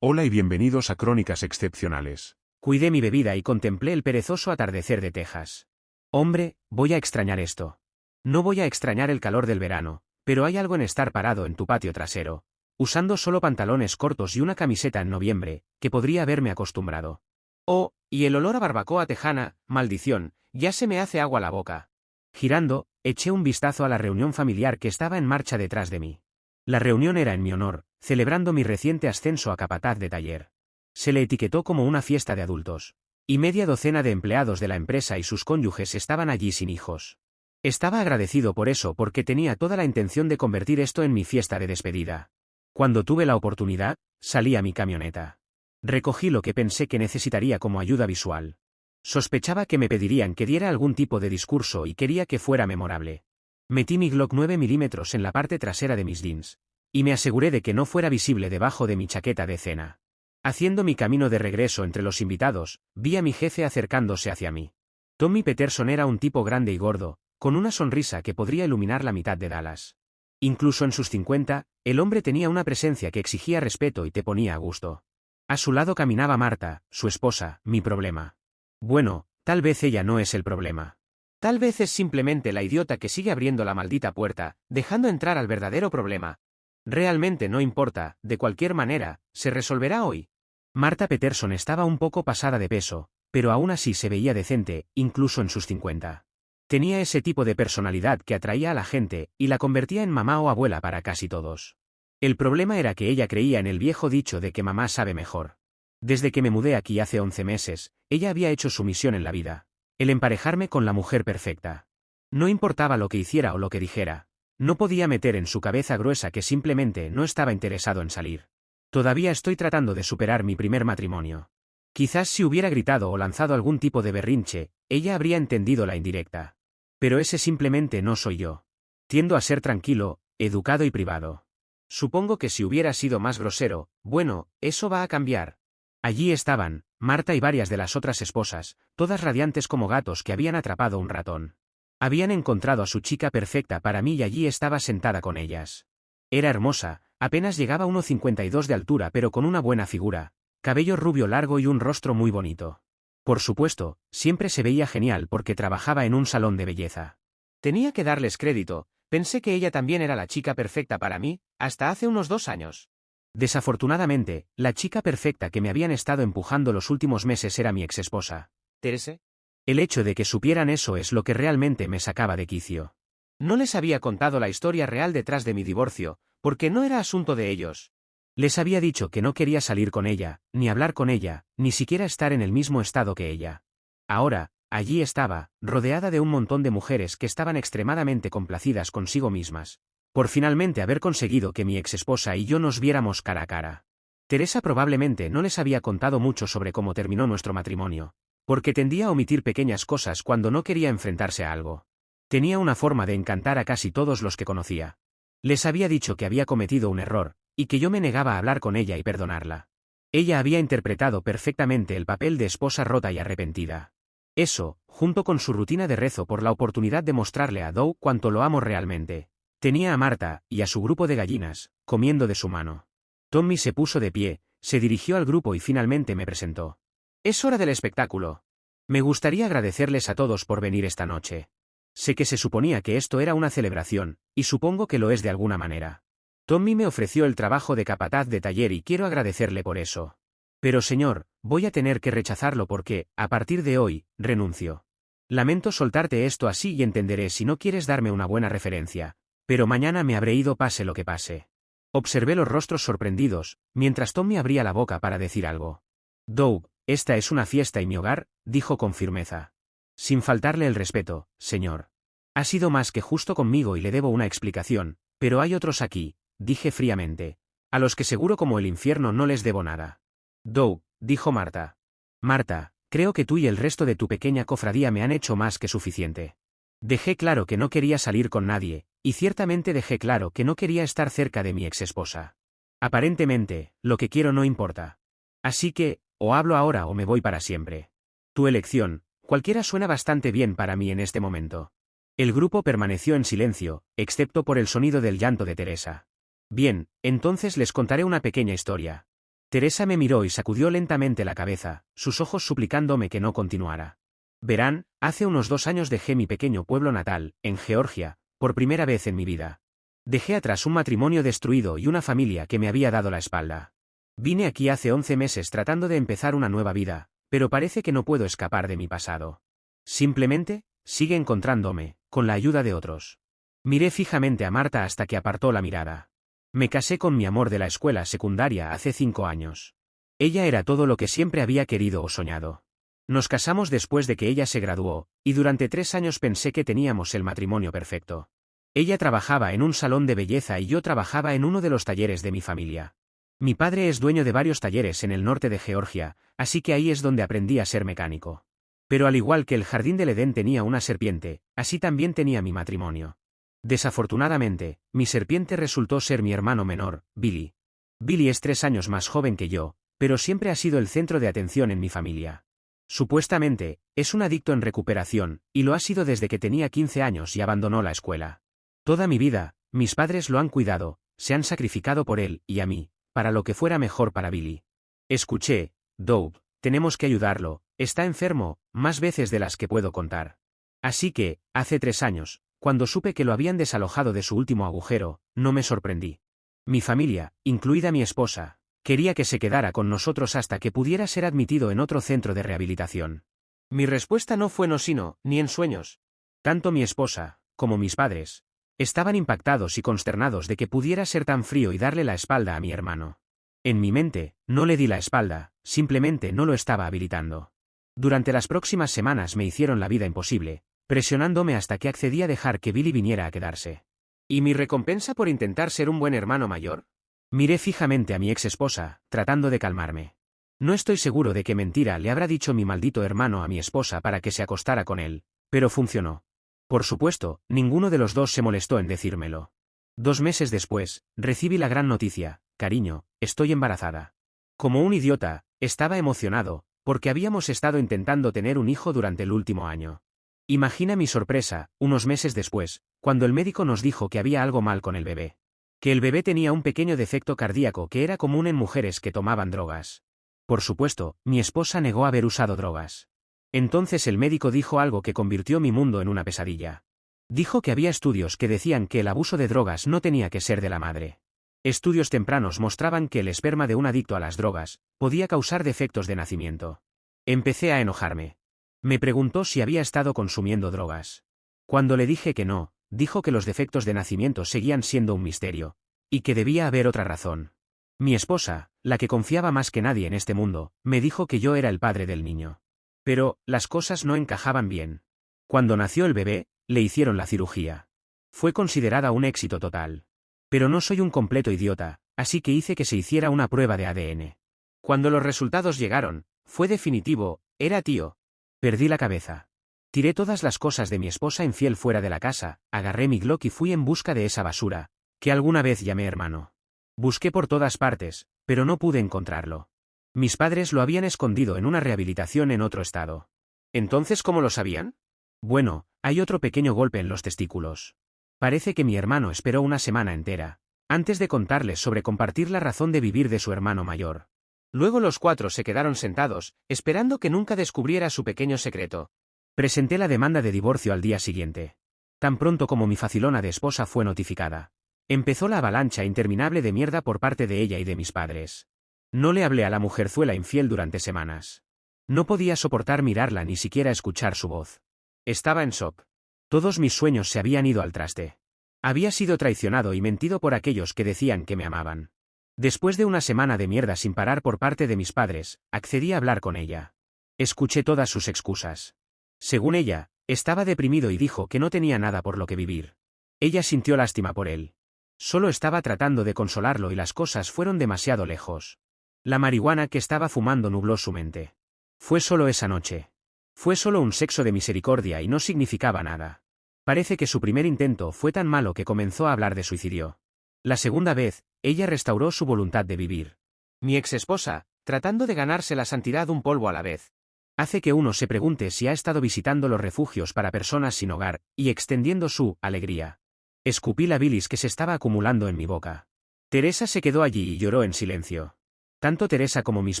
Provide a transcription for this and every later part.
Hola y bienvenidos a Crónicas Excepcionales. Cuidé mi bebida y contemplé el perezoso atardecer de Texas. Hombre, voy a extrañar esto. No voy a extrañar el calor del verano, pero hay algo en estar parado en tu patio trasero, usando solo pantalones cortos y una camiseta en noviembre, que podría haberme acostumbrado. Oh, y el olor a barbacoa tejana, maldición, ya se me hace agua la boca. Girando, eché un vistazo a la reunión familiar que estaba en marcha detrás de mí. La reunión era en mi honor, celebrando mi reciente ascenso a capataz de taller. Se le etiquetó como una fiesta de adultos. Y media docena de empleados de la empresa y sus cónyuges estaban allí sin hijos. Estaba agradecido por eso porque tenía toda la intención de convertir esto en mi fiesta de despedida. Cuando tuve la oportunidad, salí a mi camioneta. Recogí lo que pensé que necesitaría como ayuda visual. Sospechaba que me pedirían que diera algún tipo de discurso y quería que fuera memorable. Metí mi Glock 9 mm en la parte trasera de mis jeans. Y me aseguré de que no fuera visible debajo de mi chaqueta de cena. Haciendo mi camino de regreso entre los invitados, vi a mi jefe acercándose hacia mí. Tommy Peterson era un tipo grande y gordo, con una sonrisa que podría iluminar la mitad de Dallas. Incluso en sus 50, el hombre tenía una presencia que exigía respeto y te ponía a gusto. A su lado caminaba Marta, su esposa, mi problema. Bueno, tal vez ella no es el problema. Tal vez es simplemente la idiota que sigue abriendo la maldita puerta, dejando entrar al verdadero problema. Realmente no importa, de cualquier manera, se resolverá hoy. Marta Peterson estaba un poco pasada de peso, pero aún así se veía decente, incluso en sus 50. Tenía ese tipo de personalidad que atraía a la gente, y la convertía en mamá o abuela para casi todos. El problema era que ella creía en el viejo dicho de que mamá sabe mejor. Desde que me mudé aquí hace 11 meses, ella había hecho su misión en la vida. El emparejarme con la mujer perfecta. No importaba lo que hiciera o lo que dijera. No podía meter en su cabeza gruesa que simplemente no estaba interesado en salir. Todavía estoy tratando de superar mi primer matrimonio. Quizás si hubiera gritado o lanzado algún tipo de berrinche, ella habría entendido la indirecta. Pero ese simplemente no soy yo. Tiendo a ser tranquilo, educado y privado. Supongo que si hubiera sido más grosero, bueno, eso va a cambiar. Allí estaban, Marta y varias de las otras esposas, todas radiantes como gatos que habían atrapado un ratón. Habían encontrado a su chica perfecta para mí y allí estaba sentada con ellas. Era hermosa, apenas llegaba a 1,52 de altura pero con una buena figura, cabello rubio largo y un rostro muy bonito. Por supuesto, siempre se veía genial porque trabajaba en un salón de belleza. Tenía que darles crédito, pensé que ella también era la chica perfecta para mí, hasta hace unos 2 años. Desafortunadamente, la chica perfecta que me habían estado empujando los últimos meses era mi exesposa. ¿Terese? El hecho de que supieran eso es lo que realmente me sacaba de quicio. No les había contado la historia real detrás de mi divorcio, porque no era asunto de ellos. Les había dicho que no quería salir con ella, ni hablar con ella, ni siquiera estar en el mismo estado que ella. Ahora, allí estaba, rodeada de un montón de mujeres que estaban extremadamente complacidas consigo mismas, por finalmente haber conseguido que mi exesposa y yo nos viéramos cara a cara. Teresa probablemente no les había contado mucho sobre cómo terminó nuestro matrimonio, porque tendía a omitir pequeñas cosas cuando no quería enfrentarse a algo. Tenía una forma de encantar a casi todos los que conocía. Les había dicho que había cometido un error, y que yo me negaba a hablar con ella y perdonarla. Ella había interpretado perfectamente el papel de esposa rota y arrepentida. Eso, junto con su rutina de rezo por la oportunidad de mostrarle a Doug cuánto lo amo realmente. Tenía a Marta, y a su grupo de gallinas, comiendo de su mano. Tommy se puso de pie, se dirigió al grupo y finalmente me presentó. Es hora del espectáculo. Me gustaría agradecerles a todos por venir esta noche. Sé que se suponía que esto era una celebración, y supongo que lo es de alguna manera. Tommy me ofreció el trabajo de capataz de taller y quiero agradecerle por eso. Pero señor, voy a tener que rechazarlo porque, a partir de hoy, renuncio. Lamento soltarte esto así y entenderé si no quieres darme una buena referencia. Pero mañana me habré ido pase lo que pase. Observé los rostros sorprendidos, mientras Tommy abría la boca para decir algo. Doug, esta es una fiesta y mi hogar, dijo con firmeza. Sin faltarle el respeto, señor. Ha sido más que justo conmigo y le debo una explicación, pero hay otros aquí, dije fríamente, a los que seguro como el infierno no les debo nada. Doug, dijo Marta. Marta, creo que tú y el resto de tu pequeña cofradía me han hecho más que suficiente. Dejé claro que no quería salir con nadie, y ciertamente dejé claro que no quería estar cerca de mi exesposa. Aparentemente, lo que quiero no importa. Así que, o hablo ahora o me voy para siempre. Tu elección, cualquiera suena bastante bien para mí en este momento. El grupo permaneció en silencio, excepto por el sonido del llanto de Teresa. Bien, entonces les contaré una pequeña historia. Teresa me miró y sacudió lentamente la cabeza, sus ojos suplicándome que no continuara. Verán, hace unos 2 años dejé mi pequeño pueblo natal, en Georgia, por primera vez en mi vida. Dejé atrás un matrimonio destruido y una familia que me había dado la espalda. Vine aquí hace 11 meses tratando de empezar una nueva vida, pero parece que no puedo escapar de mi pasado. Simplemente, sigue encontrándome, con la ayuda de otros. Miré fijamente a Marta hasta que apartó la mirada. Me casé con mi amor de la escuela secundaria hace 5 años. Ella era todo lo que siempre había querido o soñado. Nos casamos después de que ella se graduó, y durante 3 años pensé que teníamos el matrimonio perfecto. Ella trabajaba en un salón de belleza y yo trabajaba en uno de los talleres de mi familia. Mi padre es dueño de varios talleres en el norte de Georgia, así que ahí es donde aprendí a ser mecánico. Pero al igual que el jardín del Edén tenía una serpiente, así también tenía mi matrimonio. Desafortunadamente, mi serpiente resultó ser mi hermano menor, Billy. Billy es 3 años más joven que yo, pero siempre ha sido el centro de atención en mi familia. Supuestamente, es un adicto en recuperación, y lo ha sido desde que tenía 15 años y abandonó la escuela. Toda mi vida, mis padres lo han cuidado, se han sacrificado por él y a mí, para lo que fuera mejor para Billy. Escuché, Dove, tenemos que ayudarlo, está enfermo, más veces de las que puedo contar. Así que, hace 3 años, cuando supe que lo habían desalojado de su último agujero, no me sorprendí. Mi familia, incluida mi esposa, quería que se quedara con nosotros hasta que pudiera ser admitido en otro centro de rehabilitación. Mi respuesta no fue no sino, ni en sueños. Tanto mi esposa, como mis padres, estaban impactados y consternados de que pudiera ser tan frío y darle la espalda a mi hermano. En mi mente, no le di la espalda, simplemente no lo estaba habilitando. Durante las próximas semanas me hicieron la vida imposible, presionándome hasta que accedí a dejar que Billy viniera a quedarse. ¿Y mi recompensa por intentar ser un buen hermano mayor? Miré fijamente a mi ex esposa, tratando de calmarme. No estoy seguro de qué mentira le habrá dicho mi maldito hermano a mi esposa para que se acostara con él, pero funcionó. Por supuesto, ninguno de los dos se molestó en decírmelo. 2 meses después, recibí la gran noticia: cariño, estoy embarazada. Como un idiota, estaba emocionado, porque habíamos estado intentando tener un hijo durante el último año. Imagina mi sorpresa, unos meses después, cuando el médico nos dijo que había algo mal con el bebé. Que el bebé tenía un pequeño defecto cardíaco que era común en mujeres que tomaban drogas. Por supuesto, mi esposa negó haber usado drogas. Entonces el médico dijo algo que convirtió mi mundo en una pesadilla. Dijo que había estudios que decían que el abuso de drogas no tenía que ser de la madre. Estudios tempranos mostraban que el esperma de un adicto a las drogas podía causar defectos de nacimiento. Empecé a enojarme. Me preguntó si había estado consumiendo drogas. Cuando le dije que no, dijo que los defectos de nacimiento seguían siendo un misterio, y que debía haber otra razón. Mi esposa, la que confiaba más que nadie en este mundo, me dijo que yo era el padre del niño. Pero, las cosas no encajaban bien. Cuando nació el bebé, le hicieron la cirugía. Fue considerada un éxito total. Pero no soy un completo idiota, así que hice que se hiciera una prueba de ADN. Cuando los resultados llegaron, fue definitivo, era tío. Perdí la cabeza. Tiré todas las cosas de mi esposa infiel fuera de la casa, agarré mi Glock y fui en busca de esa basura, que alguna vez llamé hermano. Busqué por todas partes, pero no pude encontrarlo. Mis padres lo habían escondido en una rehabilitación en otro estado. ¿Entonces cómo lo sabían? Bueno, hay otro pequeño golpe en los testículos. Parece que mi hermano esperó una semana entera, antes de contarles sobre compartir la razón de vivir de su hermano mayor. Luego los 4 se quedaron sentados, esperando que nunca descubriera su pequeño secreto. Presenté la demanda de divorcio al día siguiente. Tan pronto como mi facilona de esposa fue notificada, empezó la avalancha interminable de mierda por parte de ella y de mis padres. No le hablé a la mujerzuela infiel durante semanas. No podía soportar mirarla ni siquiera escuchar su voz. Estaba en shock. Todos mis sueños se habían ido al traste. Había sido traicionado y mentido por aquellos que decían que me amaban. Después de una semana de mierda sin parar por parte de mis padres, accedí a hablar con ella. Escuché todas sus excusas. Según ella, estaba deprimido y dijo que no tenía nada por lo que vivir. Ella sintió lástima por él. Solo estaba tratando de consolarlo y las cosas fueron demasiado lejos. La marihuana que estaba fumando nubló su mente. Fue solo esa noche. Fue solo un sexo de misericordia y no significaba nada. Parece que su primer intento fue tan malo que comenzó a hablar de suicidio. La segunda vez, ella restauró su voluntad de vivir. Mi exesposa, tratando de ganarse la santidad un polvo a la vez. Hace que uno se pregunte si ha estado visitando los refugios para personas sin hogar, y extendiendo su alegría. Escupí la bilis que se estaba acumulando en mi boca. Teresa se quedó allí y lloró en silencio. Tanto Teresa como mis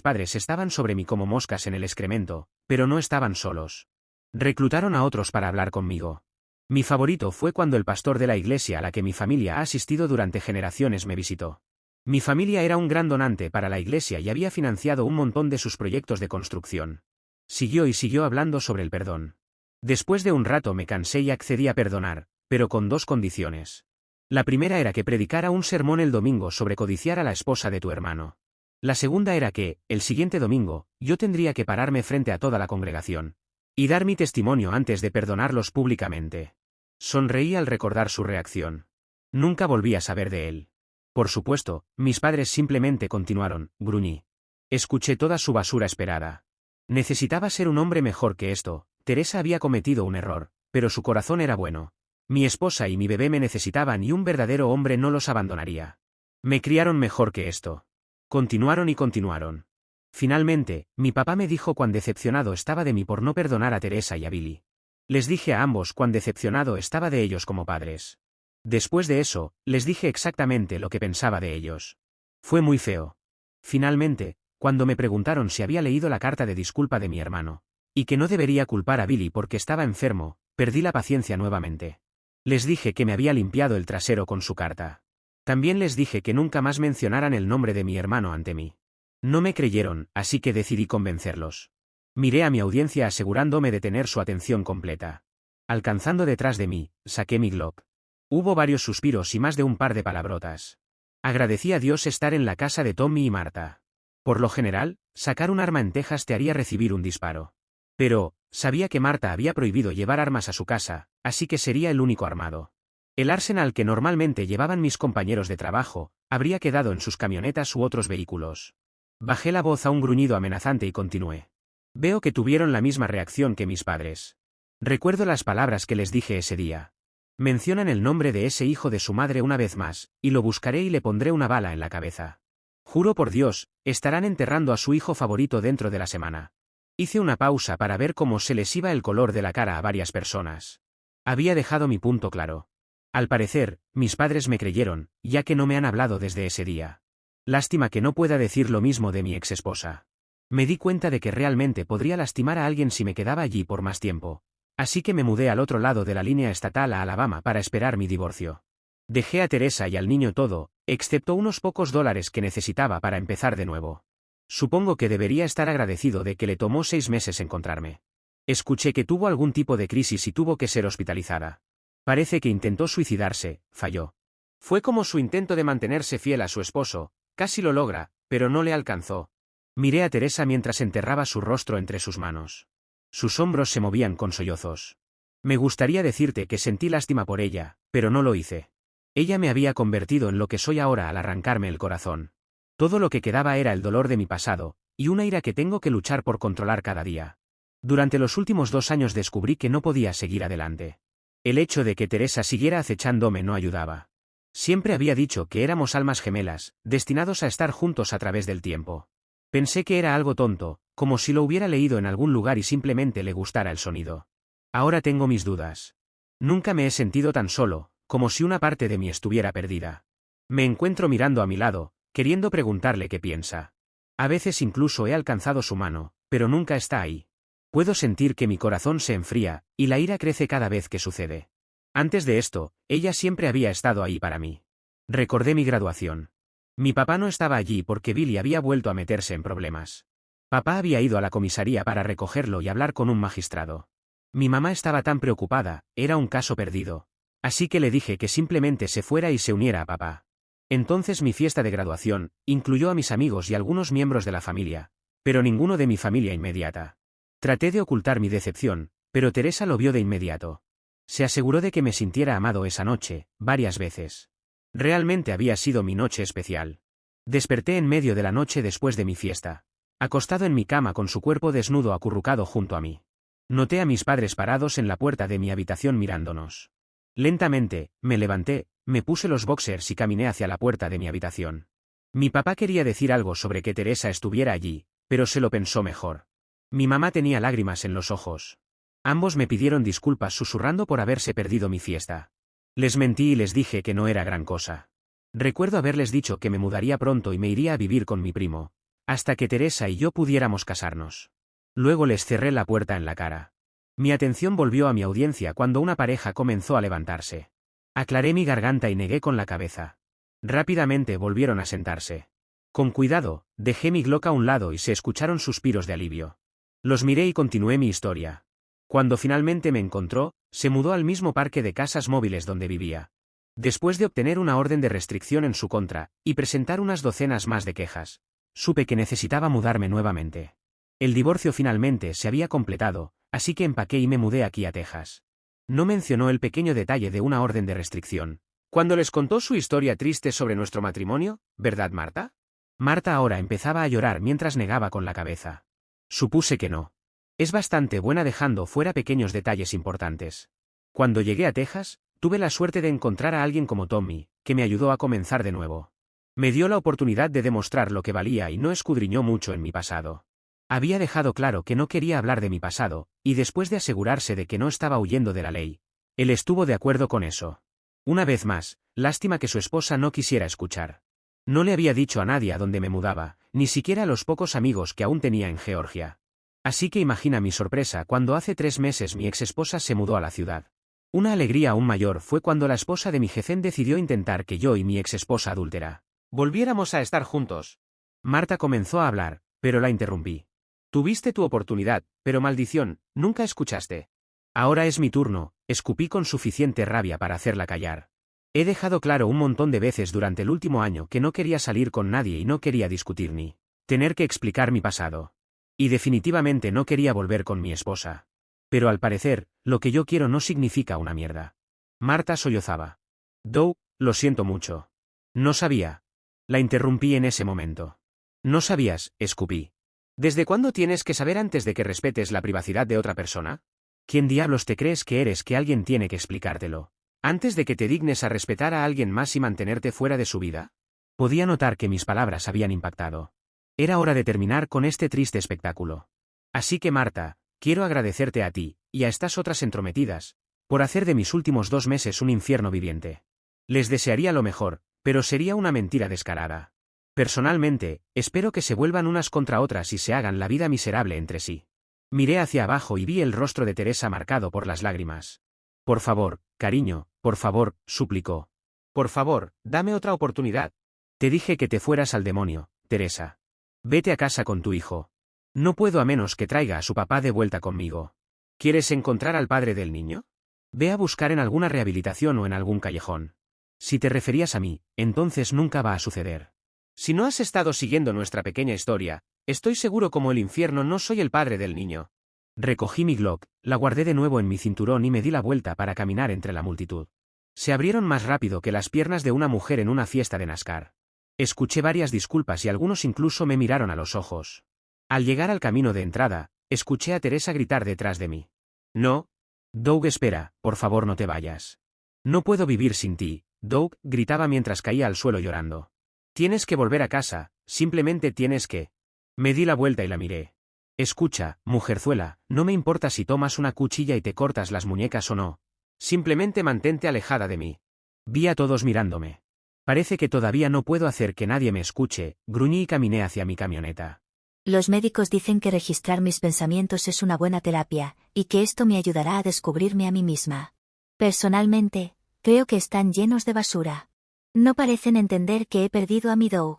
padres estaban sobre mí como moscas en el excremento, pero no estaban solos. Reclutaron a otros para hablar conmigo. Mi favorito fue cuando el pastor de la iglesia a la que mi familia ha asistido durante generaciones me visitó. Mi familia era un gran donante para la iglesia y había financiado un montón de sus proyectos de construcción. Siguió y siguió hablando sobre el perdón. Después de un rato me cansé y accedí a perdonar, pero con dos condiciones. La primera era que predicara un sermón el domingo sobre codiciar a la esposa de tu hermano. La segunda era que, el siguiente domingo, yo tendría que pararme frente a toda la congregación y dar mi testimonio antes de perdonarlos públicamente. Sonreí al recordar su reacción. Nunca volví a saber de él. Por supuesto, mis padres simplemente continuaron, gruñí. Escuché toda su basura esperada. Necesitaba ser un hombre mejor que esto. Teresa había cometido un error, pero su corazón era bueno. Mi esposa y mi bebé me necesitaban y un verdadero hombre no los abandonaría. Me criaron mejor que esto. Continuaron y continuaron. Finalmente, mi papá me dijo cuán decepcionado estaba de mí por no perdonar a Teresa y a Billy. Les dije a ambos cuán decepcionado estaba de ellos como padres. Después de eso, les dije exactamente lo que pensaba de ellos. Fue muy feo. Finalmente, cuando me preguntaron si había leído la carta de disculpa de mi hermano, y que no debería culpar a Billy porque estaba enfermo, perdí la paciencia nuevamente. Les dije que me había limpiado el trasero con su carta. También les dije que nunca más mencionaran el nombre de mi hermano ante mí. No me creyeron, así que decidí convencerlos. Miré a mi audiencia asegurándome de tener su atención completa. Alcanzando detrás de mí, saqué mi Glock. Hubo varios suspiros y más de un par de palabrotas. Agradecí a Dios estar en la casa de Tommy y Marta. Por lo general, sacar un arma en Texas te haría recibir un disparo. Pero, sabía que Marta había prohibido llevar armas a su casa, así que sería el único armado. El arsenal que normalmente llevaban mis compañeros de trabajo, habría quedado en sus camionetas u otros vehículos. Bajé la voz a un gruñido amenazante y continué. Veo que tuvieron la misma reacción que mis padres. Recuerdo las palabras que les dije ese día. Mencionan el nombre de ese hijo de su madre una vez más, y lo buscaré y le pondré una bala en la cabeza. Juro por Dios, estarán enterrando a su hijo favorito dentro de la semana. Hice una pausa para ver cómo se les iba el color de la cara a varias personas. Había dejado mi punto claro. Al parecer, mis padres me creyeron, ya que no me han hablado desde ese día. Lástima que no pueda decir lo mismo de mi exesposa. Me di cuenta de que realmente podría lastimar a alguien si me quedaba allí por más tiempo. Así que me mudé al otro lado de la línea estatal a Alabama para esperar mi divorcio. Dejé a Teresa y al niño todo, excepto unos pocos dólares que necesitaba para empezar de nuevo. Supongo que debería estar agradecido de que le tomó 6 meses encontrarme. Escuché que tuvo algún tipo de crisis y tuvo que ser hospitalizada. Parece que intentó suicidarse, falló. Fue como su intento de mantenerse fiel a su esposo, casi lo logra, pero no le alcanzó. Miré a Teresa mientras enterraba su rostro entre sus manos. Sus hombros se movían con sollozos. Me gustaría decirte que sentí lástima por ella, pero no lo hice. Ella me había convertido en lo que soy ahora al arrancarme el corazón. Todo lo que quedaba era el dolor de mi pasado, y una ira que tengo que luchar por controlar cada día. Durante los últimos 2 años descubrí que no podía seguir adelante. El hecho de que Teresa siguiera acechándome no ayudaba. Siempre había dicho que éramos almas gemelas, destinados a estar juntos a través del tiempo. Pensé que era algo tonto, como si lo hubiera leído en algún lugar y simplemente le gustara el sonido. Ahora tengo mis dudas. Nunca me he sentido tan solo, como si una parte de mí estuviera perdida. Me encuentro mirando a mi lado, queriendo preguntarle qué piensa. A veces incluso he alcanzado su mano, pero nunca está ahí. Puedo sentir que mi corazón se enfría, y la ira crece cada vez que sucede. Antes de esto, ella siempre había estado ahí para mí. Recordé mi graduación. Mi papá no estaba allí porque Billy había vuelto a meterse en problemas. Papá había ido a la comisaría para recogerlo y hablar con un magistrado. Mi mamá estaba tan preocupada, era un caso perdido. Así que le dije que simplemente se fuera y se uniera a papá. Entonces mi fiesta de graduación incluyó a mis amigos y algunos miembros de la familia, pero ninguno de mi familia inmediata. Traté de ocultar mi decepción, pero Teresa lo vio de inmediato. Se aseguró de que me sintiera amado esa noche, varias veces. Realmente había sido mi noche especial. Desperté en medio de la noche después de mi fiesta, acostado en mi cama con su cuerpo desnudo acurrucado junto a mí. Noté a mis padres parados en la puerta de mi habitación mirándonos. Lentamente, me levanté, me puse los boxers y caminé hacia la puerta de mi habitación. Mi papá quería decir algo sobre que Teresa estuviera allí, pero se lo pensó mejor. Mi mamá tenía lágrimas en los ojos. Ambos me pidieron disculpas susurrando por haberse perdido mi fiesta. Les mentí y les dije que no era gran cosa. Recuerdo haberles dicho que me mudaría pronto y me iría a vivir con mi primo, hasta que Teresa y yo pudiéramos casarnos. Luego les cerré la puerta en la cara. Mi atención volvió a mi audiencia cuando una pareja comenzó a levantarse. Aclaré mi garganta y negué con la cabeza. Rápidamente volvieron a sentarse. Con cuidado, dejé mi Glock a un lado y se escucharon suspiros de alivio. Los miré y continué mi historia. Cuando finalmente me encontró, se mudó al mismo parque de casas móviles donde vivía. Después de obtener una orden de restricción en su contra, y presentar unas docenas más de quejas, supe que necesitaba mudarme nuevamente. El divorcio finalmente se había completado, así que empaqué y me mudé aquí a Texas. No mencionó el pequeño detalle de una orden de restricción. Cuando les contó su historia triste sobre nuestro matrimonio, ¿verdad, Marta? Marta ahora empezaba a llorar mientras negaba con la cabeza. Supuse que no. Es bastante buena dejando fuera pequeños detalles importantes. Cuando llegué a Texas, tuve la suerte de encontrar a alguien como Tommy, que me ayudó a comenzar de nuevo. Me dio la oportunidad de demostrar lo que valía y no escudriñó mucho en mi pasado. Había dejado claro que no quería hablar de mi pasado, y después de asegurarse de que no estaba huyendo de la ley, él estuvo de acuerdo con eso. Una vez más, lástima que su esposa no quisiera escuchar. No le había dicho a nadie a dónde me mudaba, ni siquiera a los pocos amigos que aún tenía en Georgia. Así que imagina mi sorpresa cuando hace 3 meses mi exesposa se mudó a la ciudad. Una alegría aún mayor fue cuando la esposa de mi jefe decidió intentar que yo y mi exesposa adúltera volviéramos a estar juntos. Marta comenzó a hablar, pero la interrumpí. Tuviste tu oportunidad, pero maldición, nunca escuchaste. Ahora es mi turno, escupí con suficiente rabia para hacerla callar. He dejado claro un montón de veces durante el último año que no quería salir con nadie y no quería discutir ni tener que explicar mi pasado. Y definitivamente no quería volver con mi esposa. Pero al parecer, lo que yo quiero no significa una mierda. Marta sollozaba. Doug, lo siento mucho. No sabía. La interrumpí en ese momento. No sabías, escupí. ¿Desde cuándo tienes que saber antes de que respetes la privacidad de otra persona? ¿Quién diablos te crees que eres que alguien tiene que explicártelo? ¿Antes de que te dignes a respetar a alguien más y mantenerte fuera de su vida? Podía notar que mis palabras habían impactado. Era hora de terminar con este triste espectáculo. Así que Marta, quiero agradecerte a ti, y a estas otras entrometidas, por hacer de mis últimos 2 meses un infierno viviente. Les desearía lo mejor, pero sería una mentira descarada. Personalmente, espero que se vuelvan unas contra otras y se hagan la vida miserable entre sí. Miré hacia abajo y vi el rostro de Teresa marcado por las lágrimas. Por favor, cariño, por favor, suplicó. Por favor, dame otra oportunidad. Te dije que te fueras al demonio, Teresa. Vete a casa con tu hijo. No puedo a menos que traiga a su papá de vuelta conmigo. ¿Quieres encontrar al padre del niño? Ve a buscar en alguna rehabilitación o en algún callejón. Si te referías a mí, entonces nunca va a suceder. Si no has estado siguiendo nuestra pequeña historia, estoy seguro como el infierno no soy el padre del niño. Recogí mi Glock, la guardé de nuevo en mi cinturón y me di la vuelta para caminar entre la multitud. Se abrieron más rápido que las piernas de una mujer en una fiesta de NASCAR. Escuché varias disculpas y algunos incluso me miraron a los ojos. Al llegar al camino de entrada, escuché a Teresa gritar detrás de mí. No. Doug, espera, por favor no te vayas. No puedo vivir sin ti, Doug, gritaba mientras caía al suelo llorando. Tienes que volver a casa, simplemente tienes que. Me di la vuelta y la miré. Escucha, mujerzuela, no me importa si tomas una cuchilla y te cortas las muñecas o no. Simplemente mantente alejada de mí. Vi a todos mirándome. Parece que todavía no puedo hacer que nadie me escuche, gruñí y caminé hacia mi camioneta. Los médicos dicen que registrar mis pensamientos es una buena terapia, y que esto me ayudará a descubrirme a mí misma. Personalmente, creo que están llenos de basura. No parecen entender que he perdido a mi Doug.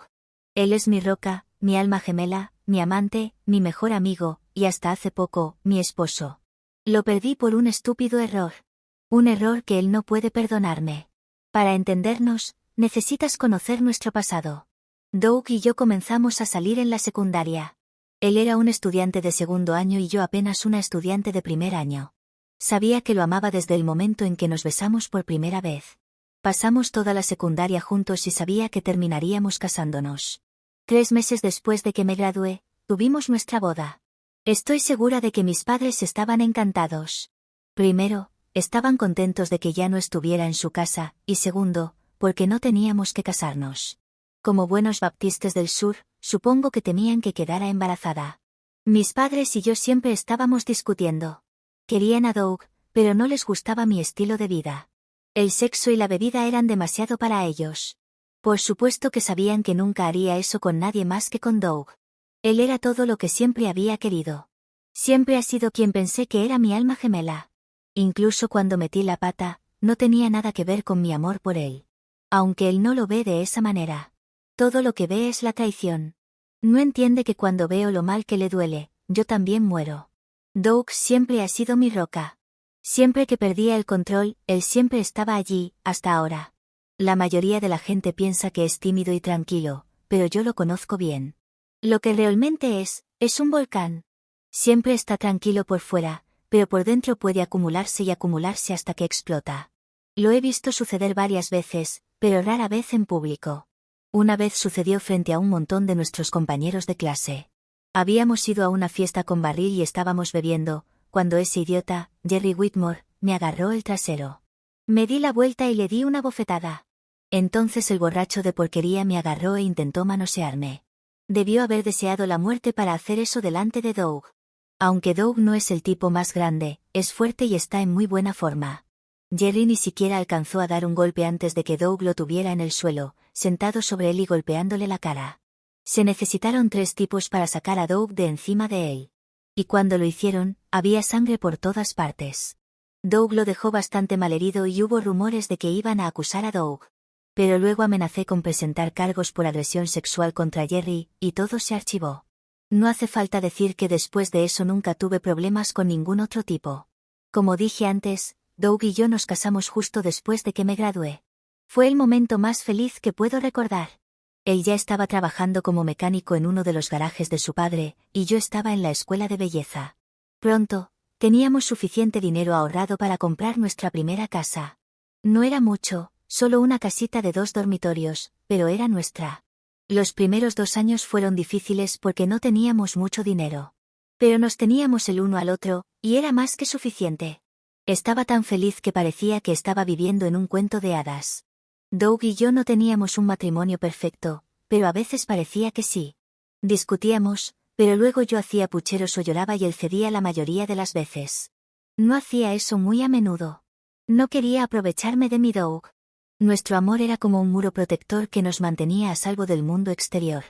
Él es mi roca, mi alma gemela, mi amante, mi mejor amigo, y hasta hace poco, mi esposo. Lo perdí por un estúpido error. Un error que él no puede perdonarme. Para entendernos, necesitas conocer nuestro pasado. Doug y yo comenzamos a salir en la secundaria. Él era un estudiante de segundo año y yo apenas una estudiante de primer año. Sabía que lo amaba desde el momento en que nos besamos por primera vez. Pasamos toda la secundaria juntos y sabía que terminaríamos casándonos. 3 meses después de que me gradué, tuvimos nuestra boda. Estoy segura de que mis padres estaban encantados. Primero, estaban contentos de que ya no estuviera en su casa, y segundo, porque no teníamos que casarnos. Como buenos baptistas del sur, supongo que temían que quedara embarazada. Mis padres y yo siempre estábamos discutiendo. Querían a Doug, pero no les gustaba mi estilo de vida. El sexo y la bebida eran demasiado para ellos. Por supuesto que sabían que nunca haría eso con nadie más que con Doug. Él era todo lo que siempre había querido. Siempre ha sido quien pensé que era mi alma gemela. Incluso cuando metí la pata, no tenía nada que ver con mi amor por él. Aunque él no lo ve de esa manera. Todo lo que ve es la traición. No entiende que cuando veo lo mal que le duele, yo también muero. Doug siempre ha sido mi roca. Siempre que perdía el control, él siempre estaba allí, hasta ahora. La mayoría de la gente piensa que es tímido y tranquilo, pero yo lo conozco bien. Lo que realmente es un volcán. Siempre está tranquilo por fuera, pero por dentro puede acumularse y acumularse hasta que explota. Lo he visto suceder varias veces, pero rara vez en público. Una vez sucedió frente a un montón de nuestros compañeros de clase. Habíamos ido a una fiesta con barril y estábamos bebiendo, cuando ese idiota, Jerry Whitmore, me agarró el trasero. Me di la vuelta y le di una bofetada. Entonces el borracho de porquería me agarró e intentó manosearme. Debió haber deseado la muerte para hacer eso delante de Doug. Aunque Doug no es el tipo más grande, es fuerte y está en muy buena forma. Jerry ni siquiera alcanzó a dar un golpe antes de que Doug lo tuviera en el suelo, sentado sobre él y golpeándole la cara. Se necesitaron 3 tipos para sacar a Doug de encima de él. Y cuando lo hicieron, había sangre por todas partes. Doug lo dejó bastante malherido y hubo rumores de que iban a acusar a Doug. Pero luego amenacé con presentar cargos por agresión sexual contra Jerry, y todo se archivó. No hace falta decir que después de eso nunca tuve problemas con ningún otro tipo. Como dije antes, Doug y yo nos casamos justo después de que me gradué. Fue el momento más feliz que puedo recordar. Él ya estaba trabajando como mecánico en uno de los garajes de su padre, y yo estaba en la escuela de belleza. Pronto, teníamos suficiente dinero ahorrado para comprar nuestra primera casa. No era mucho, solo una casita de 2 dormitorios, pero era nuestra. Los primeros 2 años fueron difíciles porque no teníamos mucho dinero. Pero nos teníamos el uno al otro, y era más que suficiente. Estaba tan feliz que parecía que estaba viviendo en un cuento de hadas. Doug y yo no teníamos un matrimonio perfecto, pero a veces parecía que sí. Discutíamos, pero luego yo hacía pucheros o lloraba y él cedía la mayoría de las veces. No hacía eso muy a menudo. No quería aprovecharme de mi Doug. Nuestro amor era como un muro protector que nos mantenía a salvo del mundo exterior.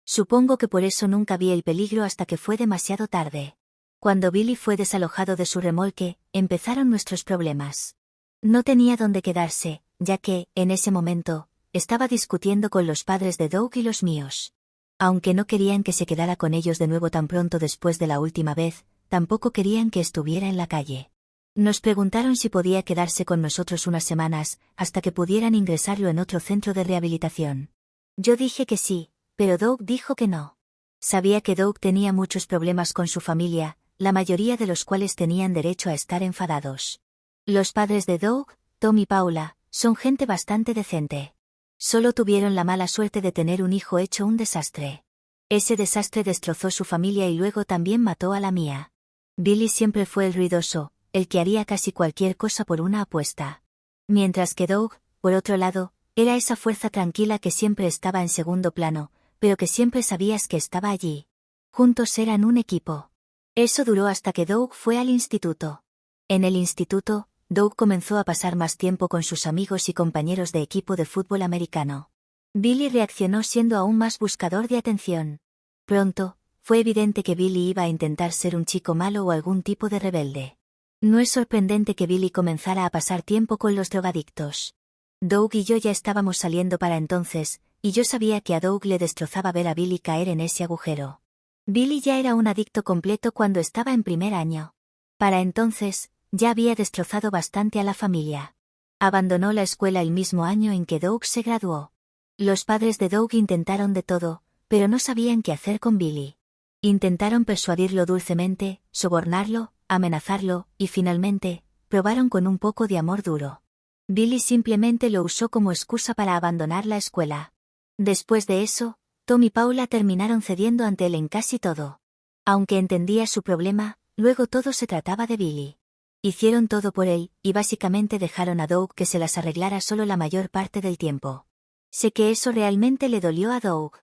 Supongo que por eso nunca vi el peligro hasta que fue demasiado tarde. Cuando Billy fue desalojado de su remolque, empezaron nuestros problemas. No tenía dónde quedarse, ya que, en ese momento, estaba discutiendo con los padres de Doug y los míos. Aunque no querían que se quedara con ellos de nuevo tan pronto después de la última vez, tampoco querían que estuviera en la calle. Nos preguntaron si podía quedarse con nosotros unas semanas, hasta que pudieran ingresarlo en otro centro de rehabilitación. Yo dije que sí, pero Doug dijo que no. Sabía que Doug tenía muchos problemas con su familia, la mayoría de los cuales tenían derecho a estar enfadados. Los padres de Doug, Tom y Paula, son gente bastante decente. Solo tuvieron la mala suerte de tener un hijo hecho un desastre. Ese desastre destrozó su familia y luego también mató a la mía. Billy siempre fue el ruidoso, el que haría casi cualquier cosa por una apuesta. Mientras que Doug, por otro lado, era esa fuerza tranquila que siempre estaba en segundo plano, pero que siempre sabías que estaba allí. Juntos eran un equipo. Eso duró hasta que Doug fue al instituto. En el instituto, Doug comenzó a pasar más tiempo con sus amigos y compañeros de equipo de fútbol americano. Billy reaccionó siendo aún más buscador de atención. Pronto, fue evidente que Billy iba a intentar ser un chico malo o algún tipo de rebelde. No es sorprendente que Billy comenzara a pasar tiempo con los drogadictos. Doug y yo ya estábamos saliendo para entonces, y yo sabía que a Doug le destrozaba ver a Billy caer en ese agujero. Billy ya era un adicto completo cuando estaba en primer año. Para entonces, ya había destrozado bastante a la familia. Abandonó la escuela el mismo año en que Doug se graduó. Los padres de Doug intentaron de todo, pero no sabían qué hacer con Billy. Intentaron persuadirlo dulcemente, sobornarlo, amenazarlo, y finalmente, probaron con un poco de amor duro. Billy simplemente lo usó como excusa para abandonar la escuela. Después de eso, Tom y Paula terminaron cediendo ante él en casi todo. Aunque entendía su problema, luego todo se trataba de Billy. Hicieron todo por él, y básicamente dejaron a Doug que se las arreglara solo la mayor parte del tiempo. Sé que eso realmente le dolió a Doug.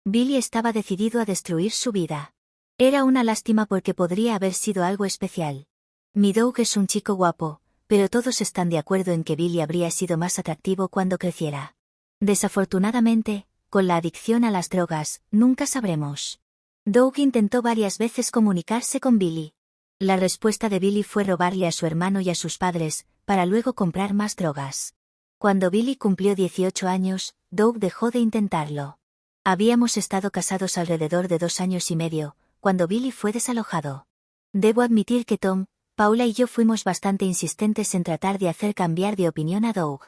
Billy estaba decidido a destruir su vida. Era una lástima porque podría haber sido algo especial. Mi Doug es un chico guapo, pero todos están de acuerdo en que Billy habría sido más atractivo cuando creciera. Desafortunadamente, con la adicción a las drogas, nunca sabremos. Doug intentó varias veces comunicarse con Billy. La respuesta de Billy fue robarle a su hermano y a sus padres, para luego comprar más drogas. Cuando Billy cumplió 18 años, Doug dejó de intentarlo. Habíamos estado casados alrededor de 2 años y medio, cuando Billy fue desalojado. Debo admitir que Tom, Paula y yo fuimos bastante insistentes en tratar de hacer cambiar de opinión a Doug.